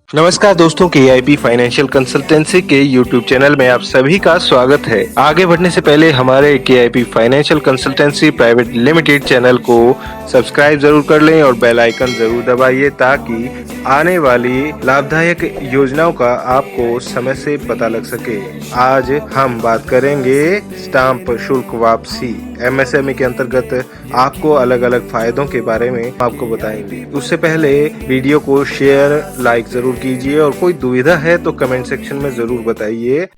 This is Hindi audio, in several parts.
नमस्कार दोस्तों, KIP फाइनेंशियल कंसल्टेंसी के YouTube चैनल में आप सभी का स्वागत है। आगे बढ़ने से पहले हमारे KIP financial consultancy private limited channel को सब्सक्राइब जरूर कर लें और बेल आइकन जरूर दबाइए ताकि आने वाली लाभदायक योजनाओं का आपको समय से पता लग सके। आज हम बात करेंगे स्टाम्प शुल्क वापसी। MSME के अंतर्गत आपको अलग अलग फायदों के बारे में आपको बताएंगे। उससे पहले वीडियो को शेयर लाइक जरूर कीजिए और कोई दुविधा है तो कमेंट सेक्शन में जरूर बताइए।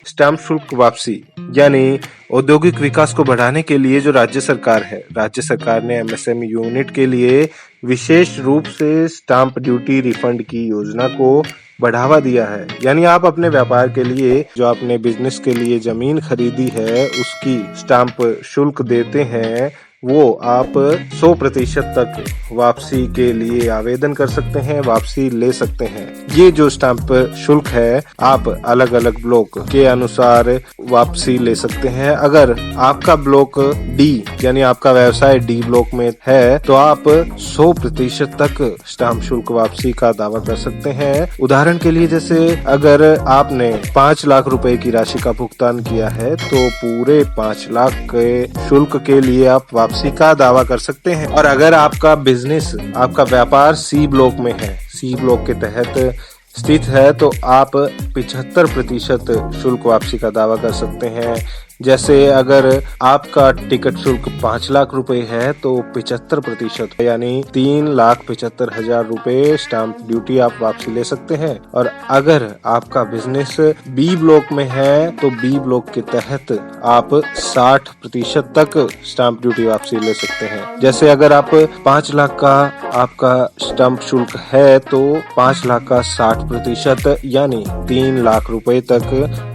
स्टाम्प शुल्क वापसी यानी औद्योगिक विकास को बढ़ाने के लिए जो राज्य सरकार ने MSME यूनिट के लिए विशेष रूप से स्टाम्प ड्यूटी रिफंड की योजना को बढ़ावा दिया है। यानी आप अपने व्यापार के लिए जो आपने बिजनेस के लिए जमीन खरीदी है उसकी स्टाम्प शुल्क देते हैं, वो आप 100% तक वापसी के लिए आवेदन कर सकते हैं, वापसी ले सकते हैं। ये जो स्टाम्प शुल्क है आप अलग अलग ब्लॉक के अनुसार वापसी ले सकते हैं। अगर आपका ब्लॉक D यानी आपका व्यवसाय D ब्लॉक में है तो आप 100% तक स्टाम्प शुल्क वापसी का दावा कर सकते हैं। उदाहरण के लिए जैसे अगर आपने 5 लाख रुपए की राशि का भुगतान किया है तो पूरे 5 लाख के शुल्क के लिए आप वापसी का दावा कर सकते हैं। और अगर आपका बिजनेस, आपका व्यापार C ब्लॉक में है, C ब्लॉक के तहत स्थित है तो आप 75% शुल्क वापसी का दावा कर सकते हैं। जैसे अगर आपका टिकट शुल्क 5 लाख रुपए है तो 75% यानी 3,75,000 रुपए स्टाम्प ड्यूटी आप वापसी ले सकते हैं। और अगर आपका बिजनेस B ब्लॉक में है तो B ब्लॉक के तहत आप 60% तक स्टाम्प ड्यूटी वापसी ले सकते हैं। जैसे अगर आप 5 लाख का आपका स्टाम्प शुल्क है तो 5 लाख का 60% यानी 3 लाख रुपए तक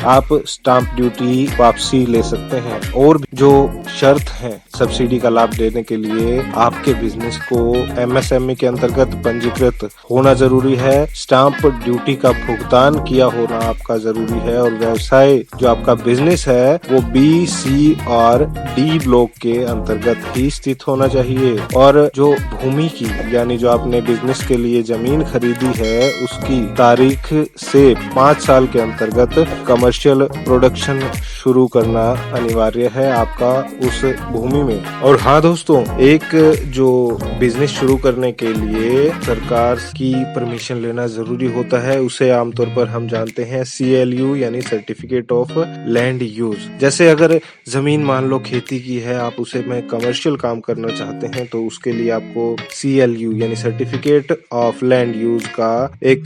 आप स्टाम्प ड्यूटी वापसी ले सकते हैं। और जो शर्त है सब्सिडी का लाभ देने के लिए आपके बिजनेस को MSME के अंतर्गत पंजीकृत होना जरूरी है, स्टाम्प ड्यूटी का भुगतान किया होना आपका जरूरी है और व्यवसाय जो आपका बिजनेस है वो B, C और D ब्लॉक के अंतर्गत ही स्थित होना चाहिए। और जो भूमि की यानी जो आपने बिजनेस के लिए जमीन खरीदी है उसकी तारीख से 5 साल के अंतर्गत कमर्शियल प्रोडक्शन शुरू करना अनिवार्य है आपका उस भूमि में। और हाँ दोस्तों, एक जो बिजनेस शुरू करने के लिए सरकार की परमिशन लेना जरूरी होता है, उसे आमतौर पर हम जानते हैं CLU यानी सर्टिफिकेट ऑफ लैंड यूज। जैसे अगर जमीन मान लो खेती की है, आप उसे में कमर्शियल काम करना चाहते हैं तो उसके लिए आपको CLU यानी सर्टिफिकेट ऑफ लैंड यूज का एक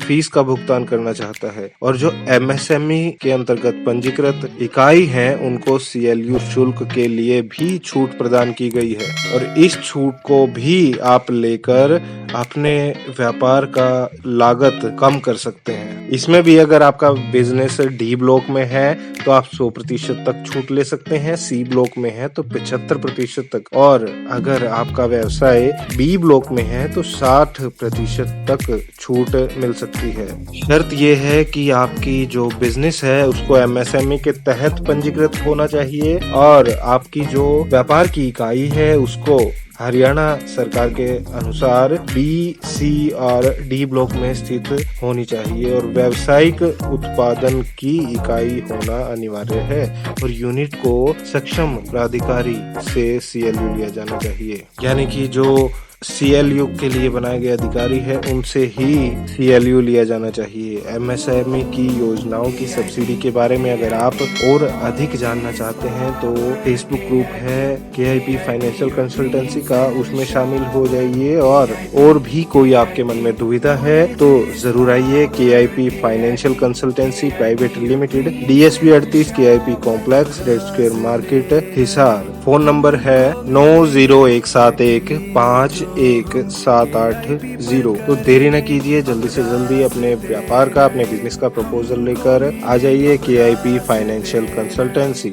फीस का भुगतान करना चाहता है। और जो MSME के अंतर्गत पंजीकृत इकाई है उनको CLU शुल्क के लिए भी छूट प्रदान की गई है और इस छूट को भी आप लेकर अपने व्यापार का लागत कम कर सकते हैं। इसमें भी अगर आपका बिजनेस D ब्लॉक में है तो आप 100% तक छूट ले सकते हैं, C ब्लॉक में है तो 75% तक, और अगर आपका व्यवसाय B ब्लॉक में है तो 60% तक छूट मिल सकती है। शर्त ये है कि आपकी जो बिजनेस है उसको MSME के तहत पंजीकृत होना चाहिए और आपकी जो व्यापार की इकाई है उसको हरियाणा सरकार के अनुसार B, C और D ब्लॉक में स्थित होनी चाहिए और व्यावसायिक उत्पादन की इकाई होना अनिवार्य है और यूनिट को सक्षम प्राधिकारी से CLU लिया जाना चाहिए। यानी कि जो CLU के लिए बनाए गए अधिकारी है उनसे ही CLU लिया जाना चाहिए। MSME की योजनाओं की सब्सिडी के बारे में अगर आप और अधिक जानना चाहते हैं तो फेसबुक ग्रुप है KIP फाइनेंशियल कंसल्टेंसी का, उसमें शामिल हो जाइए। और भी कोई आपके मन में दुविधा है तो जरूर आइए KIP financial consultancy private limited, DSP 38 KIP complex, red square market, Hisar. Phone number है 9017151780। तो देरी न कीजिए, जल्दी से जल्दी अपने व्यापार का, अपने बिजनेस का प्रपोजल लेकर आ जाइए KIP फाइनेंशियल कंसल्टेंसी।